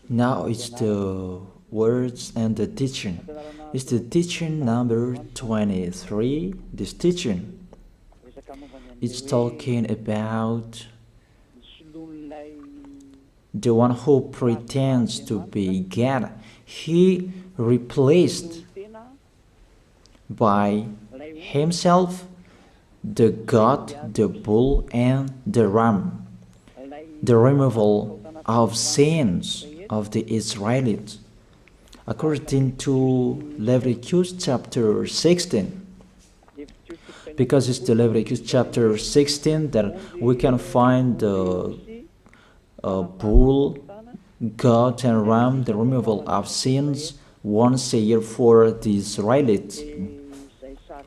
Now it's the words and the teaching. It's the teaching number 23. This teaching, it's talking about the one who pretends to be God. He replaced by himself the goat, the bull, and the ram. The removal of sins of the Israelites. According to Leviticus chapter 16. Because it's the Leviticus chapter 16 that we can find the bull, goat, and ram, the removal of sins once a year for the Israelites.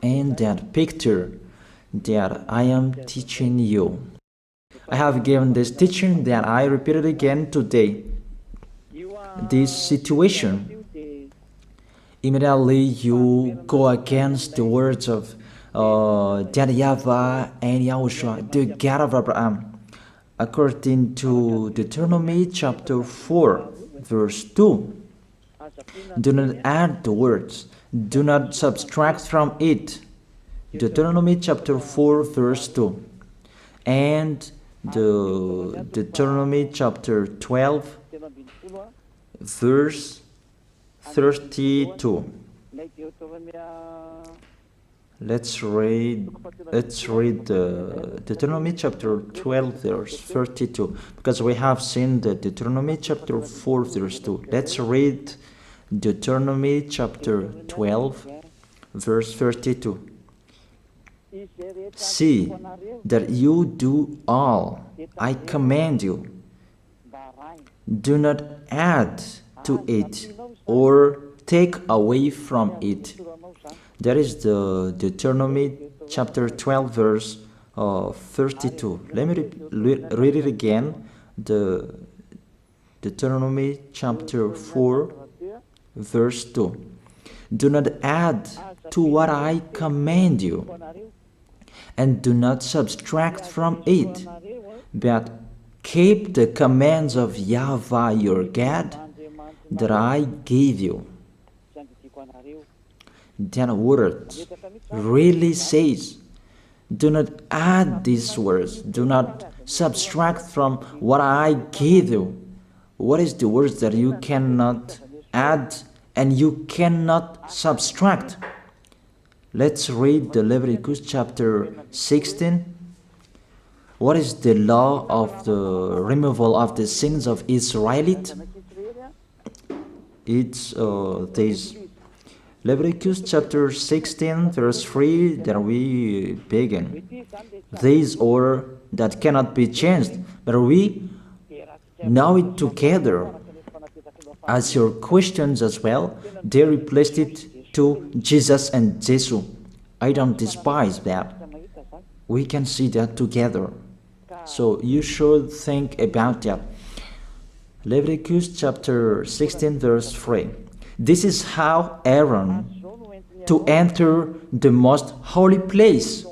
And that picture that I am teaching you, I have given this teaching that I repeat it again today. This situation, immediately you go against the words of that YAHVAH and YAHOSHUAH, the God of Abraham. According to Deuteronomy chapter 4, verse 2. Do not add the words, do not subtract from it. Deuteronomy chapter 4, verse 2. And the Deuteronomy chapter 12, verse 32. Let's read Deuteronomy chapter 12, verse 32, because we have seen the Deuteronomy chapter 4, verse 2. Let's read Deuteronomy chapter 12, verse 32. See that you do all I command you. Do not add to it or take away from it. That is the Deuteronomy chapter 12, verse 32. Let me read it again. The Deuteronomy chapter 4, verse 2. Do not add to what I command you, and do not subtract from it, but keep the commands of YAHVAH your God that I gave you. That word really says, do not add these words, do not subtract from what I gave you. What is the words that you cannot add and you cannot subtract? Let's read the Leviticus chapter 16. What is the law of the removal of the sins of Israelites? It's this. Leviticus chapter 16, verse 3, that we begin. These order that cannot be changed, but we know it together. As your questions as well, they replaced it to Jesus and Jesus. I don't despise that. We can see that together. So you should think about that. Leviticus chapter 16, verse 3. This is how Aaron to enter the most holy place.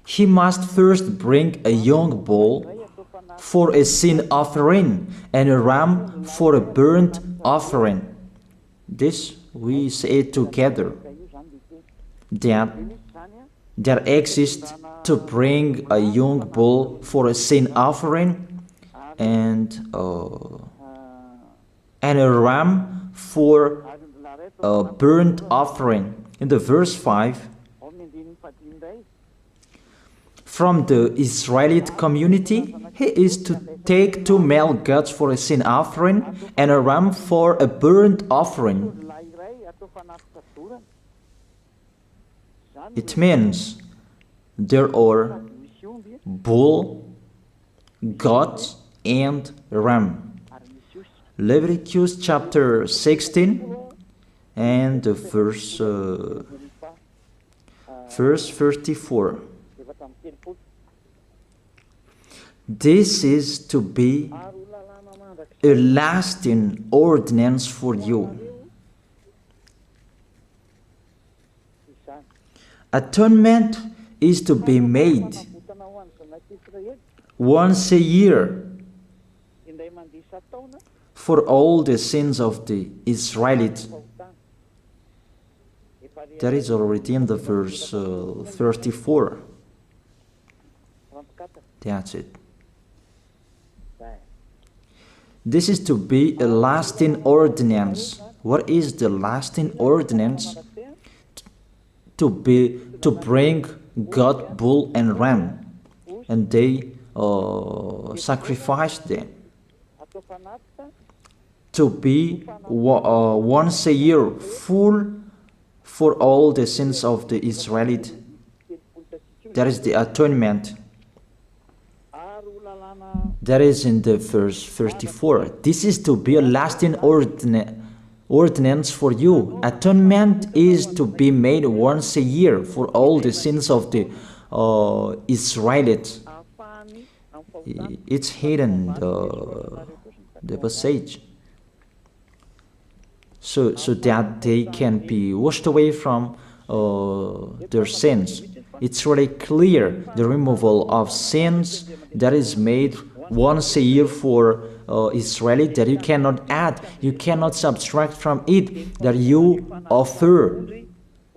He must first bring a young bull for a sin offering and a ram for a burnt offering. This we say together. That exists to bring a young bull for a sin offering and a ram for a burnt offering. In the verse 5, from the Israelite community, he is to take 2 male goats for a sin offering and a ram for a burnt offering. It means there are bull, goat, and ram. Leviticus chapter 16 and the verse 34. This is to be a lasting ordinance for you. Atonement is to be made once a year for all the sins of the Israelites. That is already in the verse 34. That's it. This is to be a lasting ordinance. What is the lasting ordinance? To bring God, bull and ram, and they sacrificed them. To be once a year full for all the sins of the Israelites. That is the atonement. That is in the verse 34. This is to be a lasting ordinance for you. Atonement is to be made once a year for all the sins of the Israelites. It's hidden, the passage. So that they can be washed away from their sins. It's really clear, the removal of sins that is made once a year for Israeli, that you cannot add, you cannot subtract from it, that you offer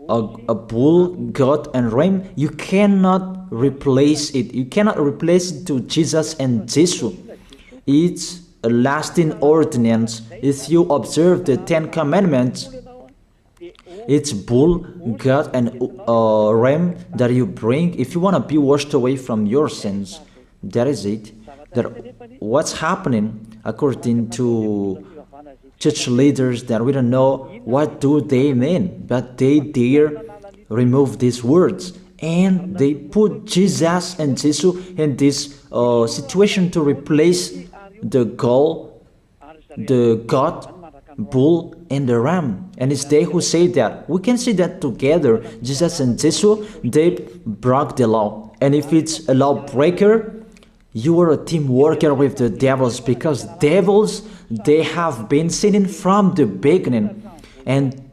a bull, goat and ram, you cannot replace it. You cannot replace it to Jesus and Jesus. It's a lasting ordinance. If you observe the 10 Commandments, it's bull, goat and ram that you bring if you want to be washed away from your sins. That is it. That what's happening according to church leaders, that we don't know what do they mean, but they dare remove these words and they put Jesus and Jesus in this situation to replace the God, bull and the ram. And it's they who say that. We can see that together, Jesus and Jesus, they broke the law. And if it's a lawbreaker, you are a team worker with the devils, because devils, they have been sinning from the beginning. And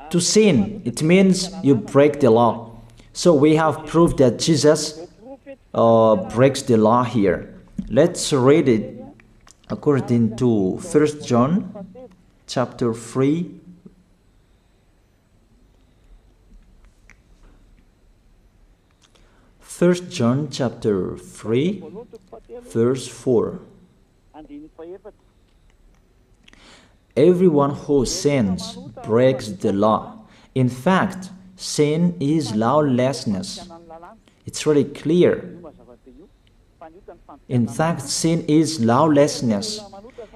to sin, it means you break the law. So we have proof that Jesus breaks the law here. Let's read it according to 1 John chapter 3. First John chapter 3, verse 4. Everyone who sins breaks the law. In fact, sin is lawlessness. It's really clear. In fact, sin is lawlessness.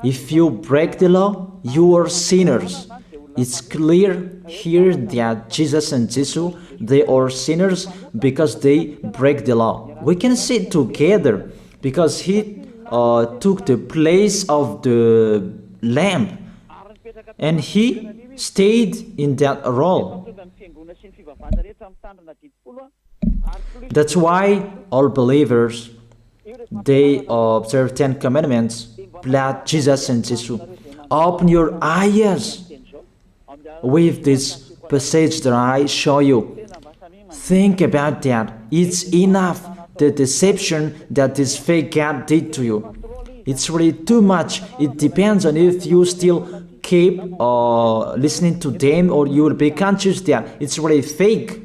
If you break the law, you are sinners. It's clear here that Jesus and Jesus, they are sinners because they break the law. We can see it together because he took the place of the lamb and he stayed in that role. That's why all believers, they observe 10 commandments, blood, Jesus and Jesus. Open your eyes with this passage that I show you. Think about that. It's enough, the deception that this fake God did to you. It's really too much. It depends on if you still keep listening to them, or you will be conscious that it's really fake.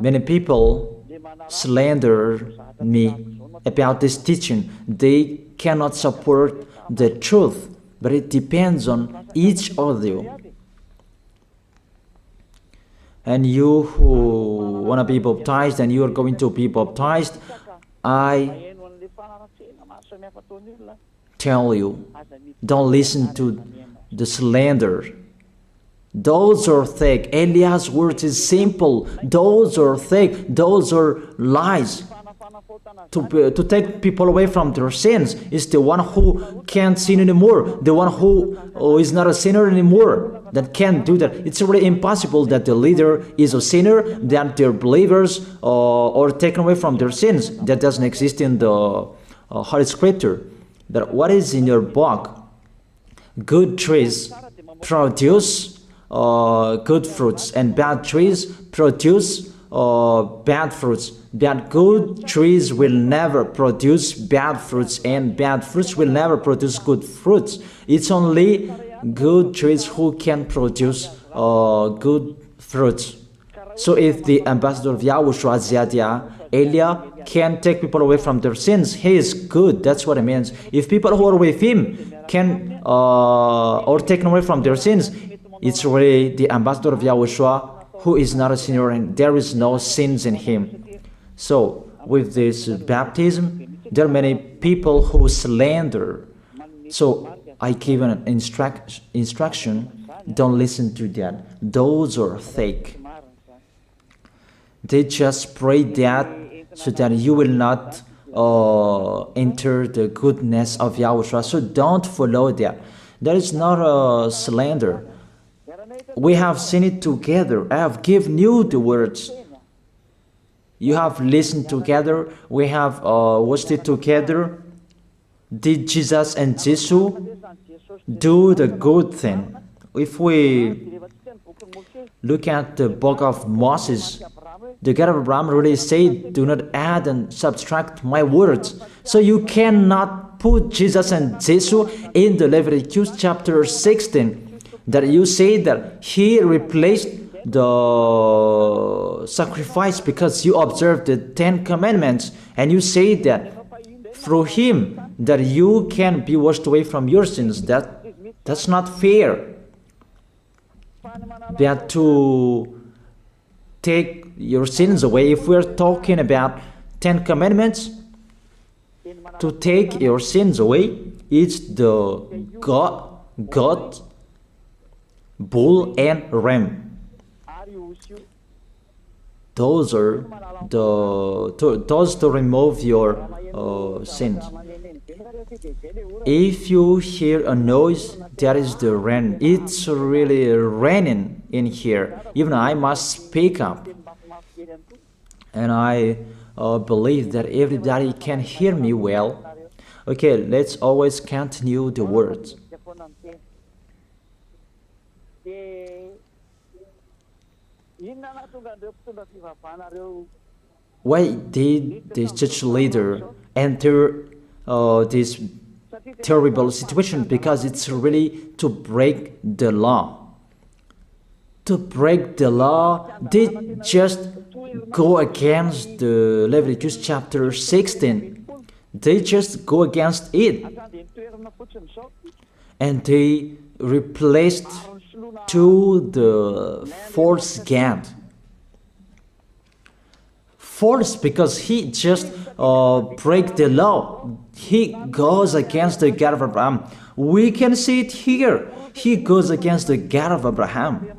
Many people slander me about this teaching. They cannot support the truth, but it depends on each of you. And you who want to be baptized, and you are going to be baptized, I tell you, don't listen to the slander. Those are fake. Eliah's words is simple. Those are fake. Those are lies. To take people away from their sins is the one who can't sin anymore. The one who is not a sinner anymore, that can't do that. It's really impossible that the leader is a sinner, that their believers are taken away from their sins. That doesn't exist in the Holy Scripture. But what is in your book? Good trees produce good fruits, and bad trees produce bad fruits. That good trees will never produce bad fruits, and bad fruits will never produce good fruits. It's only good trees who can produce good fruits. So if the ambassador of Yahushua, Ziyadiyah, Elia, can take people away from their sins, he is good. That's what it means. If people who are with him can or taken away from their sins, it's really the ambassador of Yahushua who is not a sinner, and there is no sins in him. So with this baptism, there are many people who slander. So I give an instruction, don't listen to that. Those are fake. They just pray that so that you will not enter the goodness of Yahushua. So don't follow that. That is not a slander. We have seen it together. I have given you the words. You have listened together. We have watched it together. Did Jesus and Jesus do the good thing? If we look at the book of Moses, the God of Abraham really said, do not add and subtract my words. So you cannot put Jesus and Jesus in the Leviticus chapter 16. That you say that he replaced the sacrifice because you observed the 10 commandments. And you say that through him that you can be washed away from your sins. That's not fair. That to take your sins away, if we're talking about 10 commandments, to take your sins away, it's the goat, bull, and ram. Those are those to remove your sins. If you hear a noise, that is the rain. It's really raining in here. Even I must speak up. And I believe that everybody can hear me well. Okay, let's always continue the words. Why did this church leader enter this terrible situation? Because it's really to break the law. To break the law, they just go against the Leviticus chapter 16. They just go against it. And they replaced to the false God. False because he just break the law. He goes against the God of Abraham. We can see it here. He goes against the God of Abraham.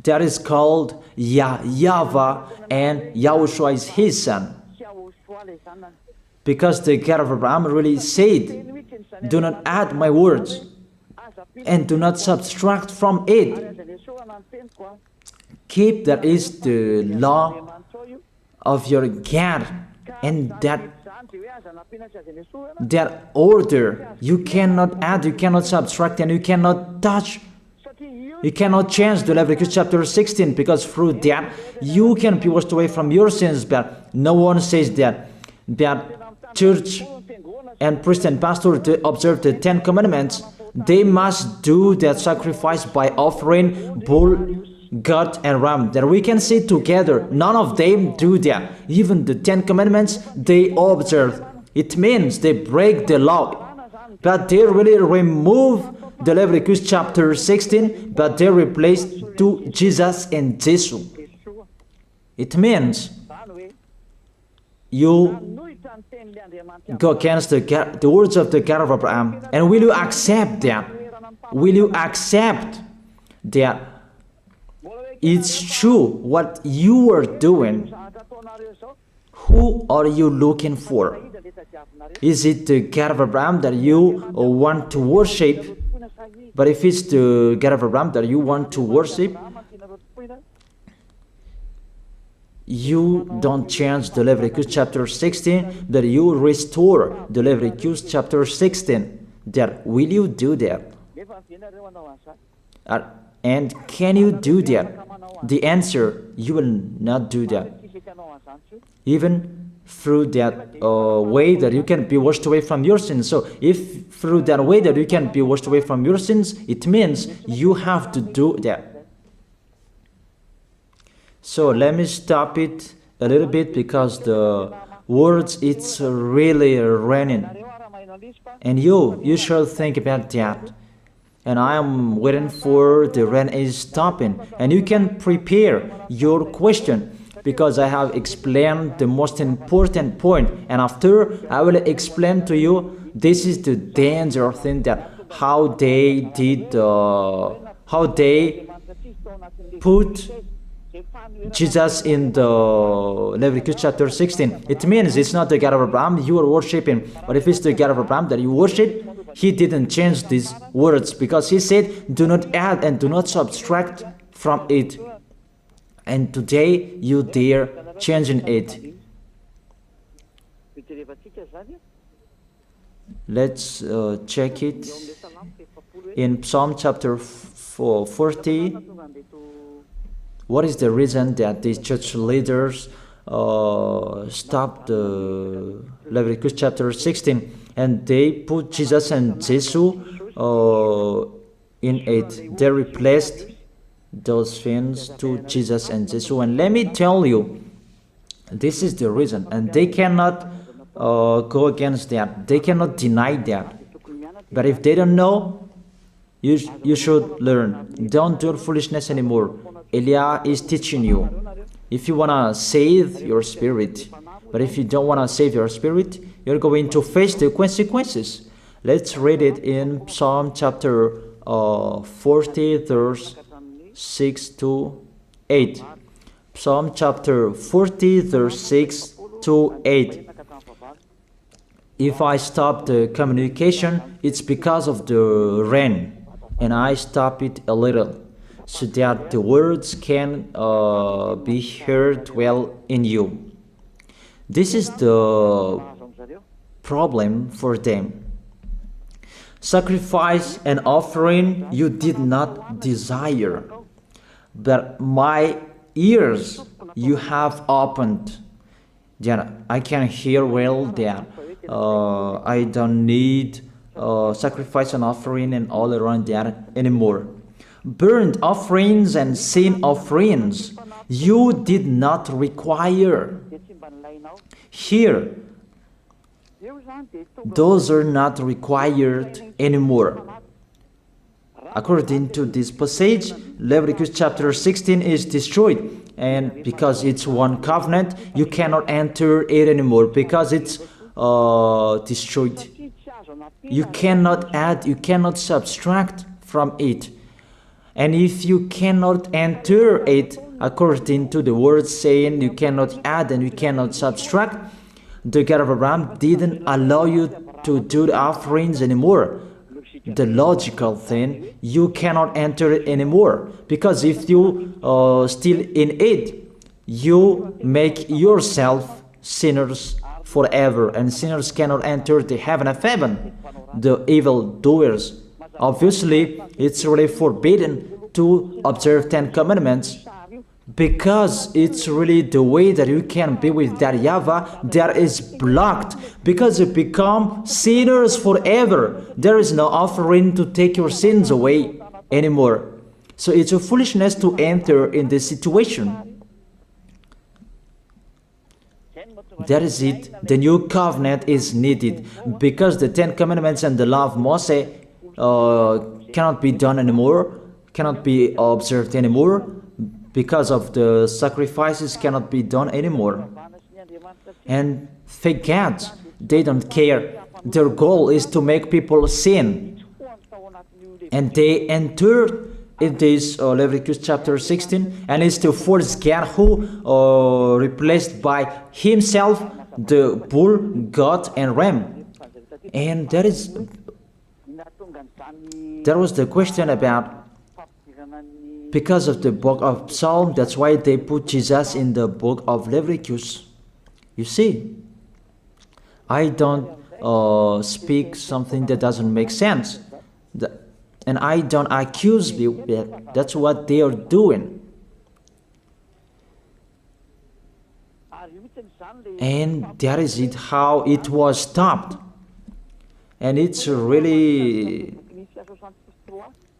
That is called YAHVAH, and YAHOSHUAH is his son. Because the God of Abraham really said, do not add my words and do not subtract from it. Keep, that is the law of your God, and that order. You cannot add, you cannot subtract, and you cannot touch. You cannot change the Leviticus chapter 16, because through that you can be washed away from your sins. But no one says that church and priest and pastor to observe the 10 commandments, they must do that sacrifice by offering bull, goat, and ram. That we can see together. None of them do that. Even the 10 commandments they observe. It means they break the law. But they really remove the Leviticus chapter 16, but they replaced to Jesus and Jesus. It means you go against the words of the God of Abraham. And will you accept that? Will you accept that it's true what you are doing? Who are you looking for? Is it the God of Abraham that you want to worship? But if it's the God of Abraham that you want to worship, you don't change the Leviticus chapter 16, that you restore the Leviticus chapter 16. That will you do that? Uh, and can you do that? The answer, you will not do that. Even through that way that you can be washed away from your sins. So if through that way that you can be washed away from your sins, it means you have to do that. So let me stop it a little bit because the words, it's really raining. And you should think about that. And I am waiting for the rain is stopping. And you can prepare your question because I have explained the most important point. And after, I will explain to you, this is the danger thing that how they did, how they put Jesus in the Leviticus chapter 16. It means it's not the God of Abraham you are worshiping, but if it's the God of Abraham that you worship, he didn't change these words because he said, do not add and do not subtract from it. And today you dare changing it. Let's check it in Psalm chapter 40. What is the reason that these church leaders stopped the Leviticus chapter 16 and they put Jesus and Jesus in it? They replaced those things to Jesus and Jesus. And let me tell you, this is the reason. And they cannot go against that. They cannot deny that. But if they don't know, you should learn. Don't do foolishness anymore. Elia is teaching you. If you want to save your spirit, but if you don't want to save your spirit, you're going to face the consequences. Let's read it in Psalm chapter 40, verse 6 to 8. Psalm chapter 40, verse 6 to 8. If I stop the communication, it's because of the rain, and I stop it a little, so that the words can be heard well in you. This is the problem for them. Sacrifice and offering you did not desire, but my ears you have opened, that I can hear well that I don't need sacrifice and offering and all around that anymore. Burnt offerings and sin offerings you did not require. Here, those are not required anymore. According to this passage, Leviticus chapter 16 is destroyed, and because it's one covenant, you cannot enter it anymore because it's destroyed. You cannot add, you cannot subtract from it. And if you cannot enter it according to the word saying you cannot add and you cannot subtract, the God of Abraham didn't allow you to do the offerings anymore. The logical thing, you cannot enter it anymore, because if you still in it, you make yourself sinners forever, and sinners cannot enter the heaven of heaven, the evil doers. Obviously, it's really forbidden to observe 10 commandments, because it's really the way that you can be with that YAHVAH that is blocked, because you become sinners forever. There is no offering to take your sins away anymore. So it's a foolishness to enter in this situation. That is it. The new covenant is needed, because the 10 commandments and the law of Moses cannot be done anymore, cannot be observed anymore, because of the sacrifices cannot be done anymore. And fake gods, they don't care. Their goal is to make people sin. And they entered in this Leviticus chapter 16, and it's the false God who replaced by himself the bull, goat, and ram. And there was the question about, because of the book of Psalm, that's why they put Jesus in the book of Leviticus. You see, I don't speak something that doesn't make sense. And I don't accuse you. That's what they are doing. And that is it, how it was stopped. And it's really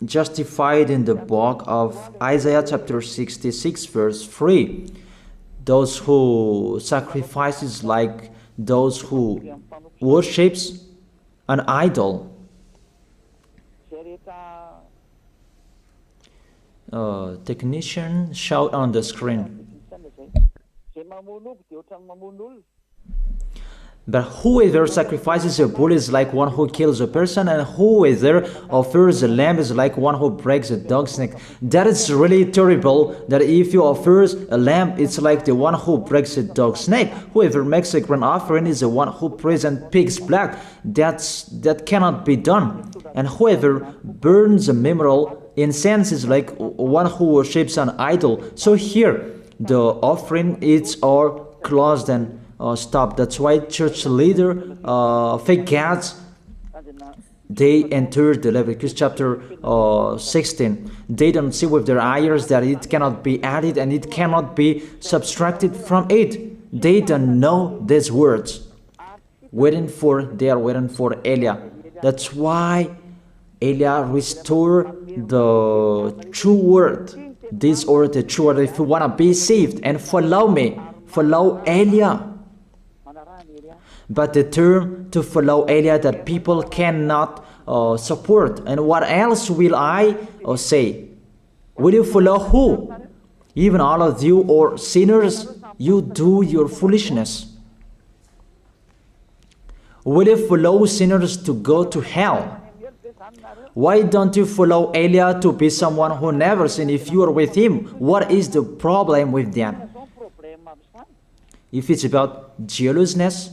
justified in the book of Isaiah chapter 66 verse 3. Those who sacrifices like those who worships an idol. Technician, shout on the screen. But whoever sacrifices a bull is like one who kills a person, and whoever offers a lamb is like one who breaks a dog's neck. That is really terrible, that if you offer a lamb, it's like the one who breaks a dog's neck. Whoever makes a grain offering is the one who presents pig's blood. That cannot be done. And whoever burns a memorial incense is like one who worships an idol. So here, the offering is all closed and stop. That's why church leader, fake gods, they entered the Leviticus chapter 16. They don't see with their eyes that it cannot be added and it cannot be subtracted from it. They don't know these words. They are waiting for Elia. That's why Elia restored the true word. This or the true word. If you want to be saved and follow me, follow Elia. But the term to follow Elia that people cannot support. And what else will I say? Will you follow who? Even all of you or sinners, you do your foolishness. Will you follow sinners to go to hell? Why don't you follow Elia to be someone who never sinned? If you are with him, what is the problem with them? If it's about jealousness,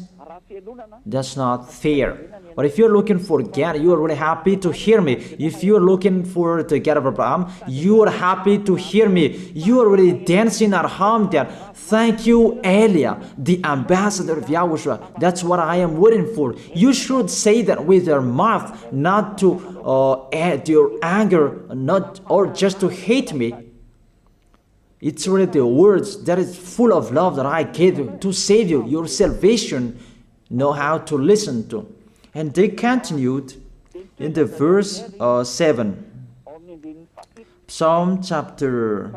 that's not fair. But if you're looking for God, you are really happy to hear me. If you're looking for the God of Abraham, you are happy to hear me. You are really dancing at home there. Thank you, Elia, the ambassador of YAHOSHUAH. That's what I am waiting for. You should say that with your mouth, not to add your anger, not or just to hate me. It's really the words that is full of love that I gave you to save you, your salvation. Know how to listen to. And they continued in the verse 7. Psalm chapter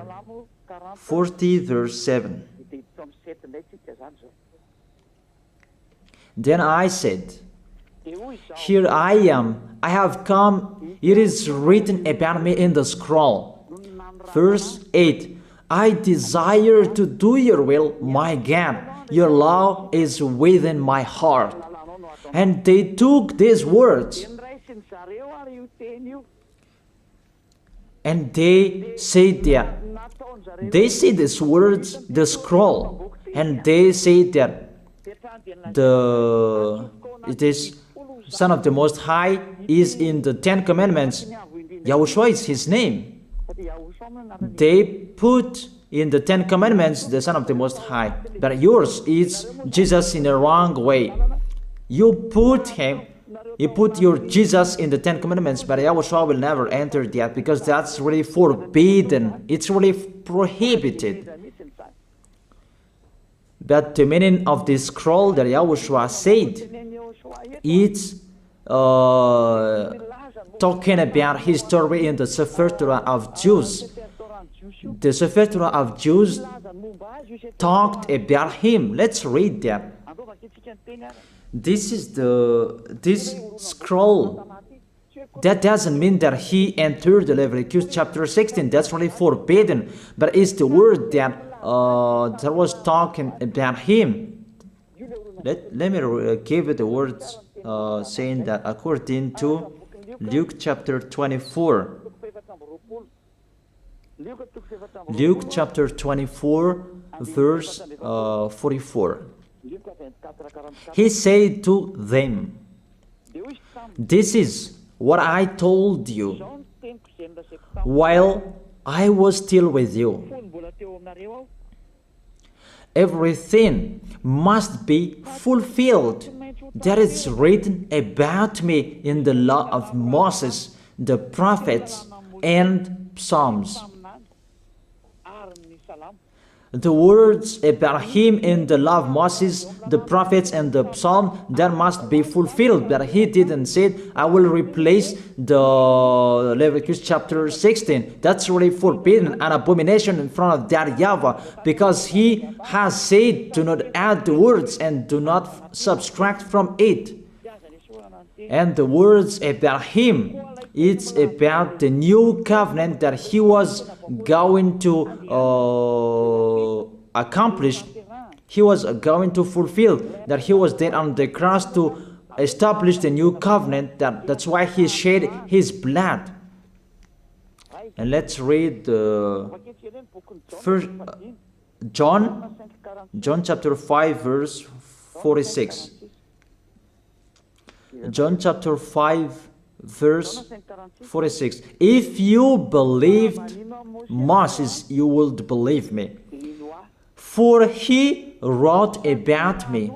40 verse 7. Then I said, here I am, I have come, it is written about me in the scroll. Verse 8. I desire to do your will, my God. Your law is within my heart. And they took these words and they said that they see these words, the scroll, and they say that it is Son of the Most High is in the 10 Commandments. YAHOSHUAH is his name. They put in the 10 Commandments the Son of the Most High, but yours is Jesus in a wrong way. You put your Jesus in the 10 Commandments, but YAHOSHUAH will never enter that because that's really forbidden. It's really prohibited. But the meaning of this scroll that YAHOSHUAH said, it's talking about his story in the Sefer Torah of Jews. The Sefer Torah of Jews talked about him. Let's read that. This is this scroll. That doesn't mean that he entered the Leviticus chapter 16. That's really forbidden. But it's the word that was talking about him. Let me give it the words saying that according to Luke chapter 24. Luke chapter 24 verse 44. He said to them, this is what I told you while I was still with you. Everything must be fulfilled that is written about me in the law of Moses, the prophets, and Psalms. The words about him in the law of Moses, the prophets, and the psalm, that must be fulfilled. But he didn't say, I will replace the Leviticus chapter 16. That's really forbidden, an abomination in front of that YAHVAH, because he has said, do not add the words and do not subtract from it. And the words about him, it's about the new covenant that he was going to accomplish. He was going to fulfill, that he was dead on the cross to establish the new covenant. That's why he shed his blood. And let's read first John chapter 5 verse 46. John chapter 5 verse 46. If you believed Moses, you would believe me, for he wrote about me.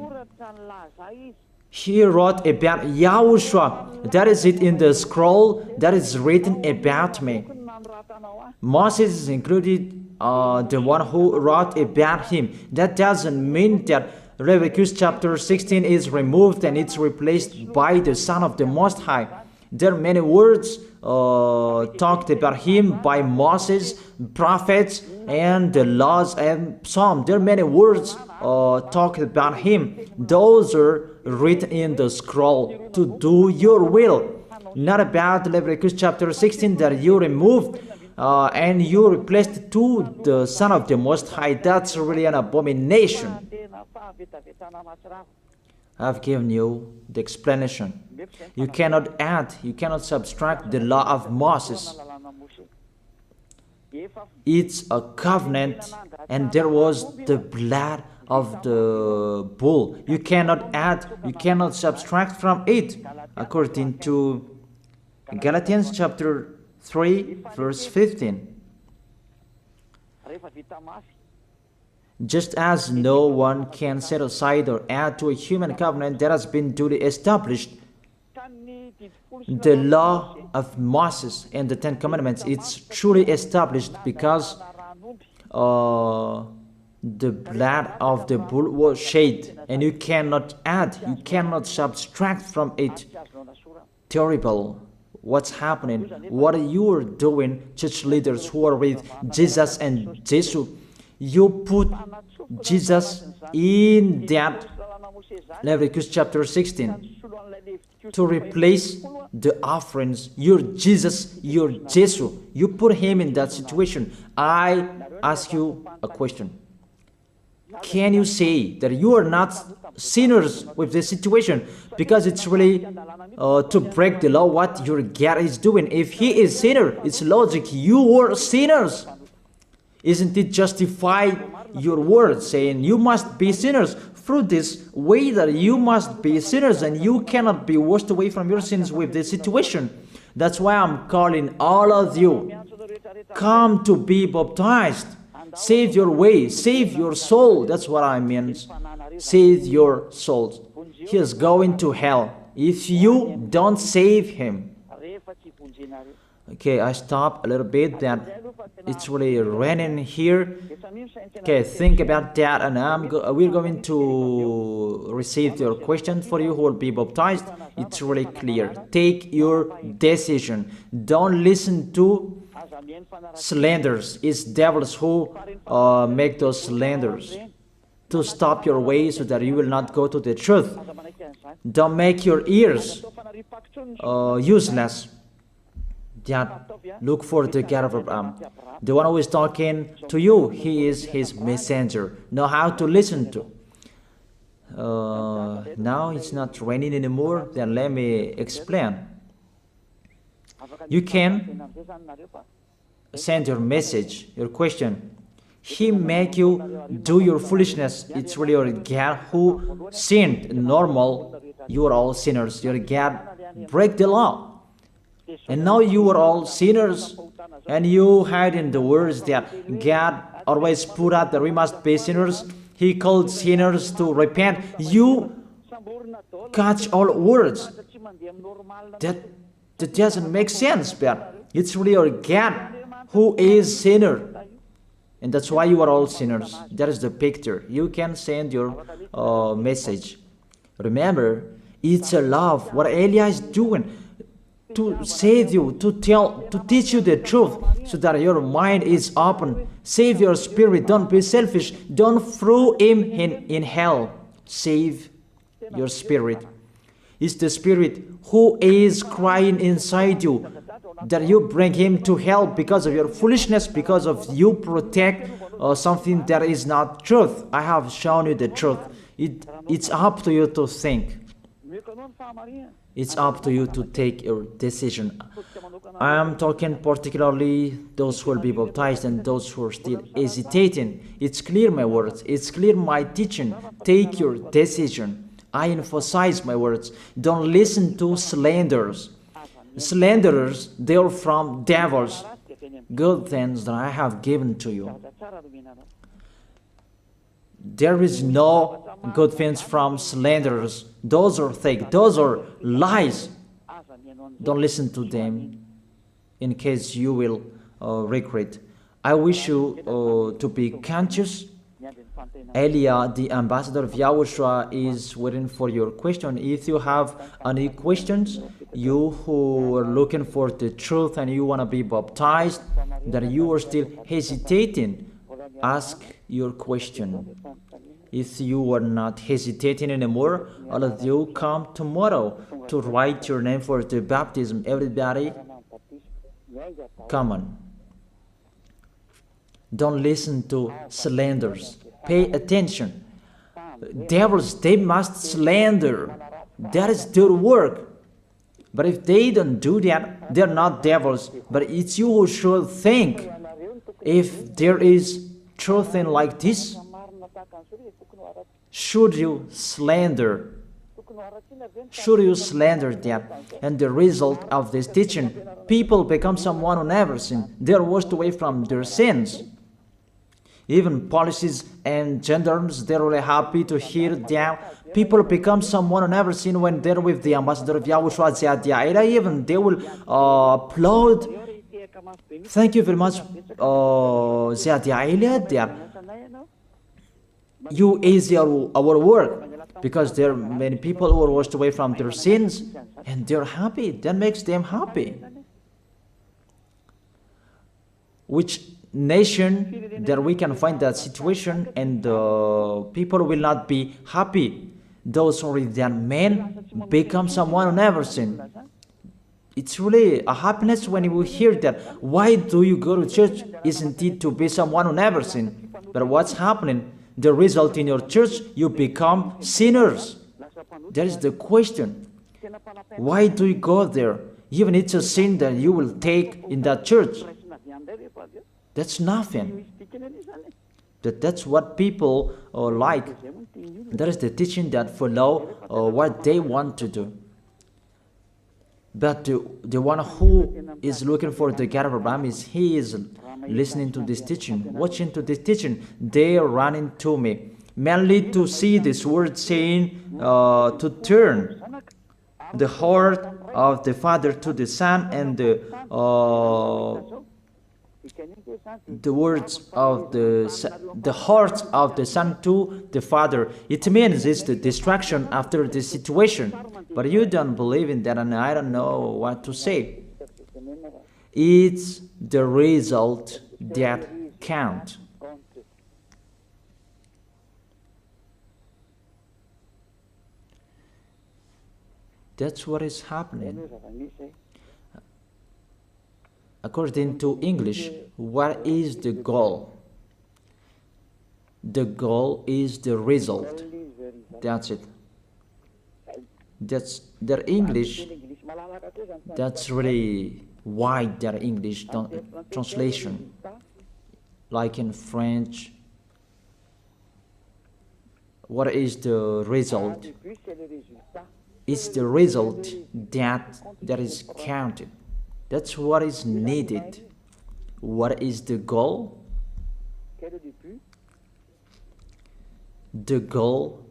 He wrote about YAHOSHUAH. That is it in the scroll that is written about me. Moses is included, the one who wrote about him. That doesn't mean that Leviticus chapter 16 is removed and it's replaced by the Son of the Most High. There are many words talked about him by Moses, prophets, and the laws and Psalm. There are many words talked about him. Those are written in the scroll to do your will. Not about Leviticus chapter 16 that you removed and you replaced to the Son of the Most High. That's really an abomination. I've given you the explanation. You cannot add, you cannot subtract the law of Moses. It's a covenant, and there was the blood of the bull. You cannot add, you cannot subtract from it, according to Galatians chapter 3 verse 15. Just as no one can set aside or add to a human covenant that has been duly established, the law of Moses and the Ten Commandments, it's truly established because the blood of the bull was shed, and you cannot add, you cannot subtract from it. Terrible. What's happening? What you are doing, church leaders who are with Jesus and Jesus? You put Jesus in that Leviticus chapter 16 to replace the offerings. Your Jesus, your Jesus. You put him in that situation. I ask you a question. Can you say that you are not sinners with this situation? Because it's really to break the law what your God is doing. If he is sinner, it's logic. You are sinners. Isn't it justify your word saying you must be sinners? Through this way that you must be sinners and you cannot be washed away from your sins with this situation. That's why I'm calling all of you. Come to be baptized. Save your way. Save your soul. That's what I mean. Save your souls. He is going to hell if you don't save him. Okay, I stop a little bit that it's really raining here. Okay, think about that, and we're going to receive your question for you who will be baptized. It's really clear. Take your decision. Don't listen to slanders. It's devils who make those slanders to stop your way so that you will not go to the truth. Don't make your ears useless. That look for the God of Abraham. The one who is talking to you, he is his messenger. Know how to listen to. Now it's not raining anymore. Then let me explain. You can send your message, your question. He make you do your foolishness. It's really your God who sinned. Normal, you are all sinners. Your God break the law. And now you are all sinners, and you hide in the words that God always put out that we must be sinners. He called sinners to repent. You catch all words that That doesn't make sense, but it's really our God who is sinner. And that's why you are all sinners. That is the picture. You can send your message. Remember, it's a love. What Elia is doing to save you, to teach you the truth, so that your mind is open. Save your spirit. Don't be selfish. Don't throw him in hell. Save your spirit. It's the spirit who is crying inside you, that you bring him to hell because of your foolishness, because of you protect something that is not truth. I have shown you the truth. It's up to you to think. It's up to you to take your decision. I am talking particularly those who will be baptized and those who are still hesitating. It's clear my words. It's clear my teaching. Take your decision. I emphasize my words. Don't listen to slanderers. Slanderers, they are from devils. Good things that I have given to you. There is no good things from slanderers. Those are fake. Those are lies. Don't listen to them in case you will regret. I wish you to be conscious. Elia, the ambassador of Yahushua, is waiting for your question. If you have any questions, you who are looking for the truth and you want to be baptized, that you are still hesitating, ask your question. If you are not hesitating anymore, all of you come tomorrow to write your name for the baptism. Everybody, come on. Don't listen to slanders. Pay attention. Devils, they must slander. That is their work. But if they don't do that, they're not devils. But it's you who should think. If there is truth in like this, should you slander? Should you slander that? And the result of this teaching, people become someone who never sinned. They're washed away from their sins. Even policies and gendarmes, they're really happy to hear that. People become someone who never sinned when they're with the ambassador of Yahushua. Even they will applaud. Thank you very much, that you easy our work, because there are many people who are washed away from their sins and they're happy. That makes them happy. Which nation that we can find that situation and people will not be happy? Those who read that men become someone who never sinned. It's really a happiness when you hear that. Why do you go to church? Isn't it to be someone who never sinned? But what's happening? The result in your church, you become sinners. That is the question. Why do you go there? Even it's a sin that you will take in that church. That's nothing. That's what people like. That is the teaching that follow what they want to do. But the one who is looking for the God of Abraham, he is listening to this teaching, watching to this teaching. They are running to me, mainly to see this word saying to turn the heart of the Father to the Son, and the words of the heart of the Son to the Father. It means it's the distraction after the situation. But you don't believe in that, and I don't know what to say. It's the result that counts. That's what is happening. According to English, what is the goal? The goal is the result. That's it. That's their English. That's really wide, their English translation. Like in French, what is the result? It's the result that is counted. That's what is needed. What is the goal? The goal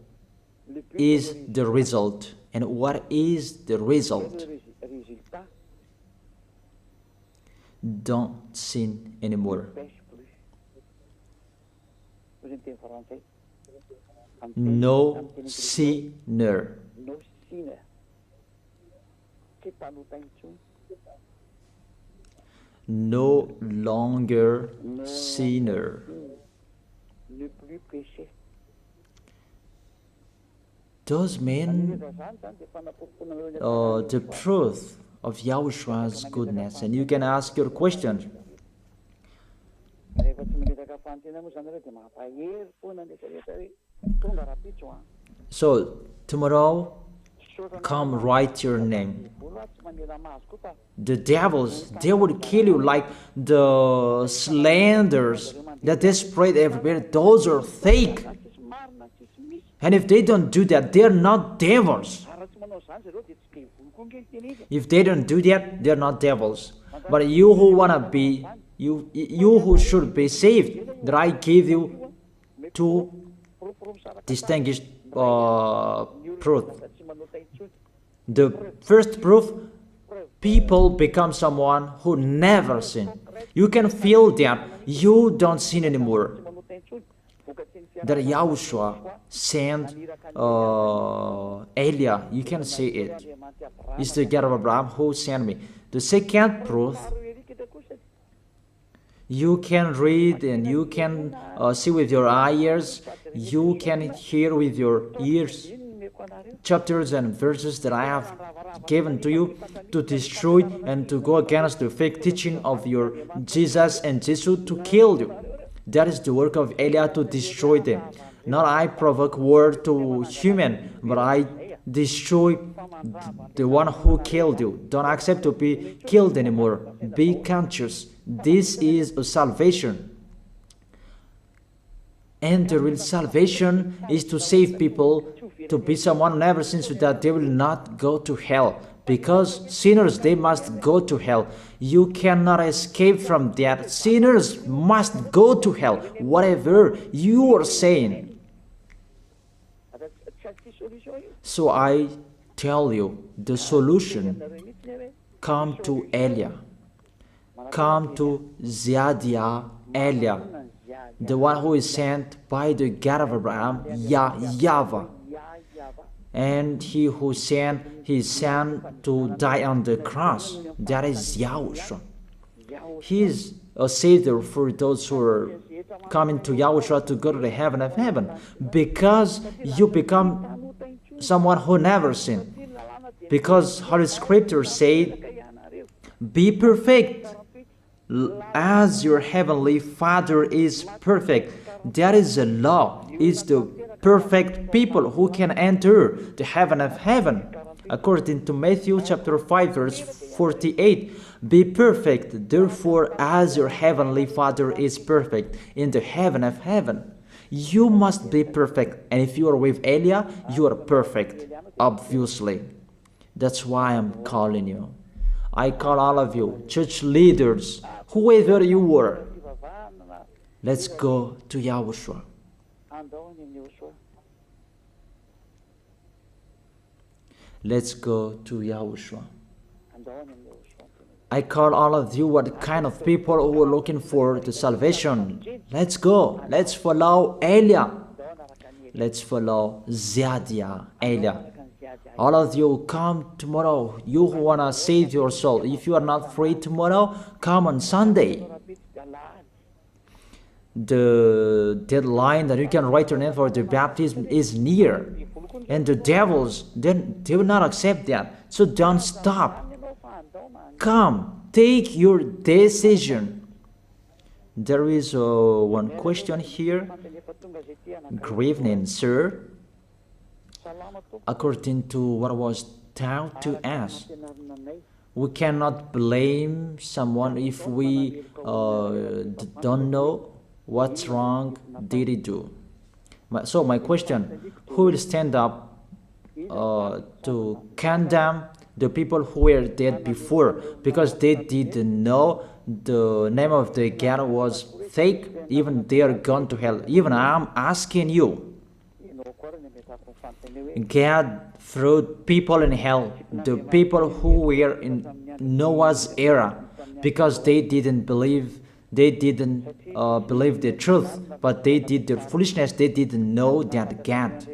is the result. And what is the result? don't sin anymore. No sinner. No longer sinner. Those mean the truth of Yahoshua's goodness. And you can ask your question. So tomorrow, come write your name. The devils, they would kill you like the slanders that they spread everywhere. Those are fake. And if they don't do that, they're not devils. If they don't do that, they're not devils. But you who wanna be, you who should be saved, that I give you two distinguished proof. The first proof, people become someone who never sin. You can feel that you don't sin anymore. That Yahushua sent Elia, you can see it. It's the God of Abraham who sent me. The second proof, you can read and you can see with your ears, you can hear with your ears chapters and verses that I have given to you to destroy and to go against the fake teaching of your Jesus and Jesus to kill you. That is the work of Elia, to destroy them. Not I provoke war to human, but I destroy the one who killed you. Don't accept to be killed anymore. Be conscious. This is a salvation. And the real salvation is to save people, to be someone who never sins, so that they will not go to hell. Because sinners, they must go to hell. You cannot escape from that. Sinners must go to hell, whatever you are saying. So I tell you, the solution, come to Elia. Come to Ziadia Elia, the one who is sent by the God of Abraham, YAHVAH. And he who sent his son to die on the cross, that is Yahushua. He is a savior for those who are coming to Yahushua to go to the heaven of heaven, because you become someone who never sinned. Because Holy Scripture said, be perfect as your heavenly Father is perfect. That is the law. It's the perfect people who can enter the heaven of heaven. According to Matthew chapter 5 verse 48, be perfect, therefore, as your heavenly Father is perfect in the heaven of heaven. You must be perfect, and if you are with Elia, you are perfect, obviously. That's why I'm calling you. I call all of you, church leaders, whoever you were. Let's go to Yahushua. Let's go to Yahushua. I call all of you, what kind of people who are looking for the salvation. Let's go. Let's follow Elia. Let's follow Ziadia Elia. All of you, come tomorrow. You who want to save your soul. If you are not free tomorrow, come on Sunday. The deadline that you can write your name for the baptism is near. And the devils, they will not accept that. So don't stop. Come, take your decision. There is one question here. Good evening, sir. According to what was taught to us, we cannot blame someone if we don't know what's wrong did he do. So my question, who will stand up to condemn the people who were dead before because they didn't know the name of the God was fake? Even they are gone to hell. Even I'm asking you, God threw people in hell, the people who were in Noah's era. because they didn't believe the truth, but they did the foolishness. They didn't know that God.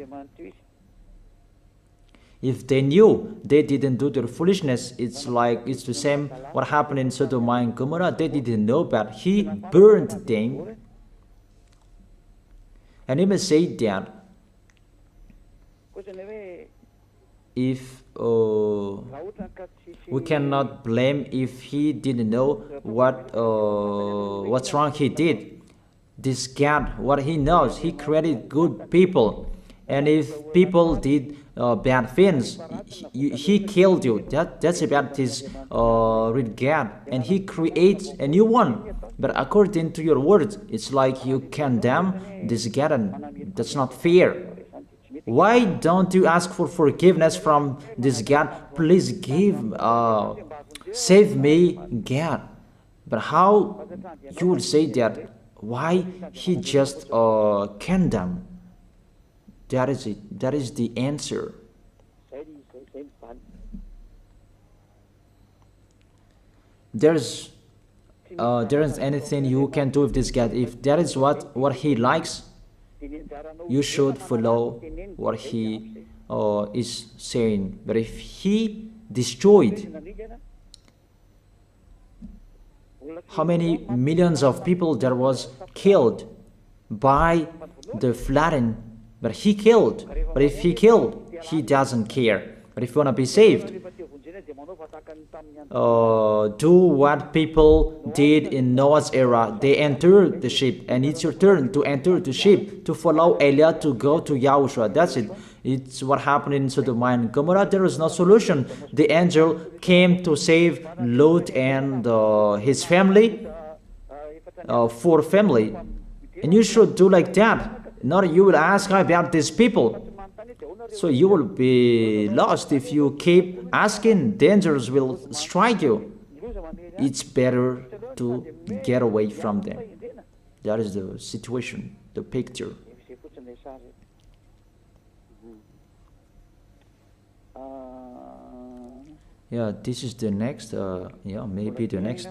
If they knew, they didn't do the foolishness. It's the same what happened in Sodom and Gomorrah. They didn't know, but He burned them. And even say that if we cannot blame if he didn't know what's wrong he did. This God, what He knows, He created good people, and if people did bad things, He killed you. That's about this real God, and He creates a new one. But according to your words, it's like you condemn this God, and that's not fair. Why don't you ask for forgiveness from this God? Please save me, God. But how you would say that? Why He just condemn? That is it. That is the answer. There isn't anything you can do with this God. If that is what He likes, you should follow what He is saying. But if He destroyed, how many millions of people there was killed by the flooding? But He killed. But if He killed, He doesn't care. But if you want to be saved, do what people did in Noah's era. They entered the ship, and it's your turn to enter the ship, to follow Elijah, to go to Yahushua. That's it. It's what happened in Sodom and Gomorrah. There is no solution. The angel came to save Lot and his family, for family. And you should do like that. Not you will ask about these people. So you will be lost if you keep asking. Dangers will strike you. It's better to get away from them. That is the situation, the picture. Yeah, this is the next, maybe the next.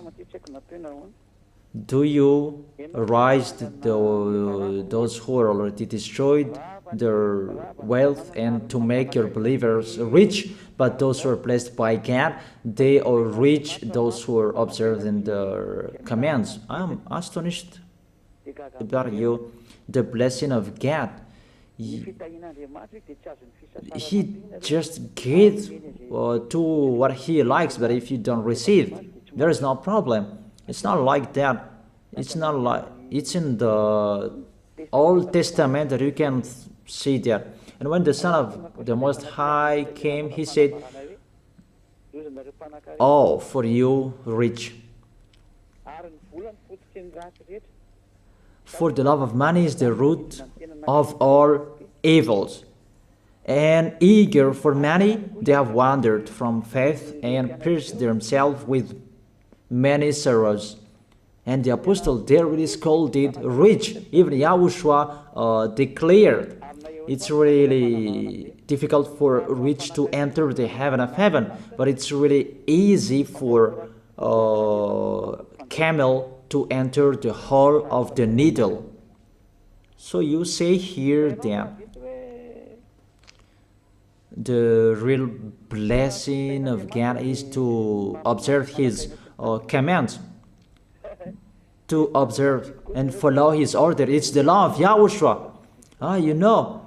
Do you rise those who are already destroyed their wealth, and to make your believers rich, but those who are blessed by God, they are rich, those who are observing their commands. I'm astonished about you, the blessing of God. He just gives to what He likes, but if you don't receive, there is no problem. It's not like that. It's not like it's in the Old Testament that you can see that. And when the Son of the Most High came, He said, "Oh, for you rich, for the love of money is the root of all evils, and eager for money they have wandered from faith and pierced themselves with many sorrows." And the apostle there really scolded rich. Even Yahushua declared it's really difficult for rich to enter the heaven of heaven, but it's really easy for camel to enter the hole of the needle. So you say here that the real blessing of God is to observe His commands, to observe and follow His order. It's the law of Yahushua.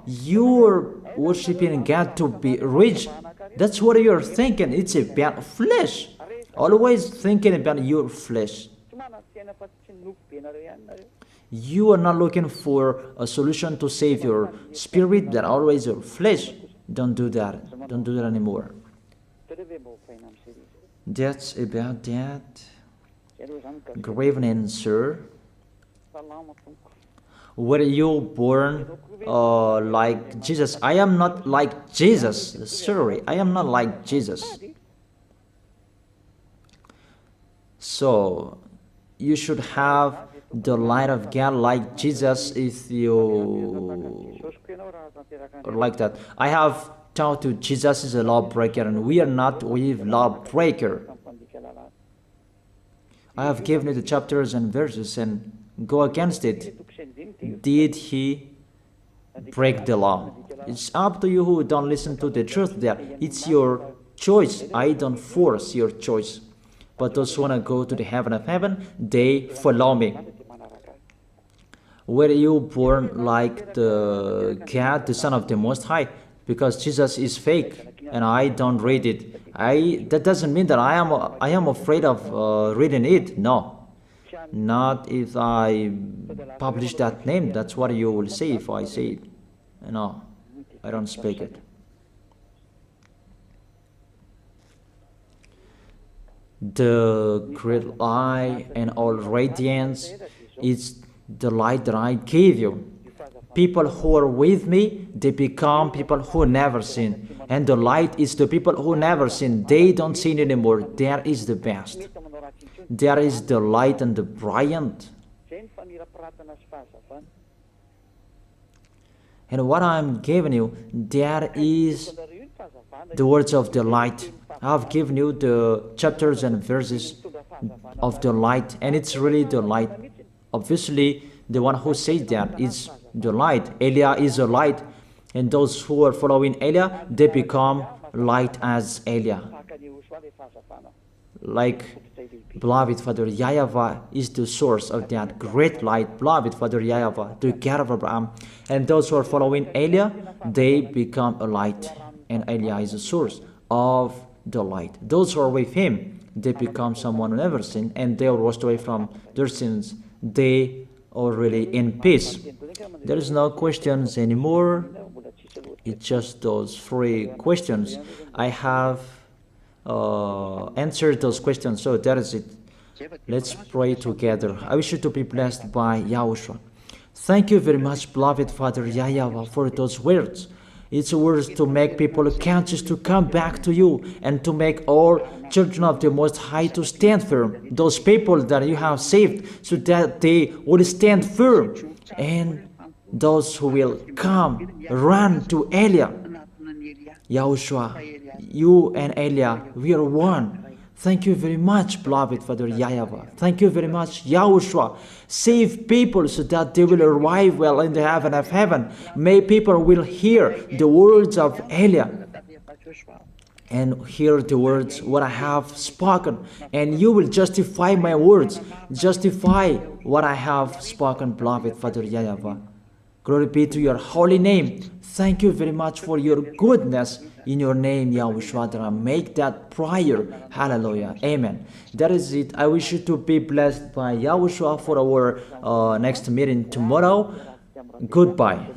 You're worshiping God to be rich. That's what you're thinking. It's about flesh. Always thinking about your flesh. You are not looking for a solution to save your spirit, but always your flesh. Don't do that. Don't do that anymore. That's about that. Grave answer. Were you born like Jesus? I am not like Jesus. Sorry, I am not like Jesus. So you should have the light of God like Jesus if you are like that. I have taught you Jesus is a lawbreaker, and we are not with lawbreaker. I have given you the chapters and verses and go against it. Did he break the law? It's up to you who don't listen to the truth there. It's your choice. I don't force your choice. But those who want to go to the heaven of heaven, they follow me. Were you born like the God, the Son of the Most High? Because Jesus is fake and I don't read it. That doesn't mean that I am afraid of reading it. No. Not if I publish that name. That's what you will say if I say it. No, I don't speak it. The great light and all radiance is the light that I gave you. People who are with me, they become people who never sin. And the light is the people who never sin. They don't sin anymore. There is the best. There is the light and the brilliant. And what I'm giving you, there is the words of the light. I've given you the chapters and verses of the light, and it's really the light. Obviously, the one who says that is the light. Elia is a light, and those who are following Elia, they become light as Elia. Like beloved Father YAHVAH is the source of that great light. Beloved Father YAHVAH, the God of Abraham. And those who are following Elia, they become a light. And Elia is the source of the light. Those who are with him, they become someone who never sinned, and they are washed away from their sins. They are really in peace. There is no questions anymore. It's just those 3 questions. I have answered those questions, so that is it. Let's pray together. I wish you to be blessed by YAHOSHUAH. Thank you very much, beloved Father YAHVAH, for those words. It's words to make people conscious to come back to you and to make all children of the Most High to stand firm. Those people that you have saved, so that they will stand firm. And those who will come, run to Elia. YAHOSHUAH, you and Elia, we are one. Thank you very much, beloved Father YAHVAH. Thank you very much, YAHOSHUAH. Save people so that they will arrive well in the heaven of heaven. May people will hear the words of Elia and hear the words what I have spoken. And you will justify my words. Justify what I have spoken, beloved Father YAHVAH. Glory be to your holy name. Thank you very much for your goodness. In your name, YAHOSHUAH, that I make that prayer. Hallelujah. Amen. That is it. I wish you to be blessed by YAHOSHUAH for our next meeting tomorrow. Goodbye.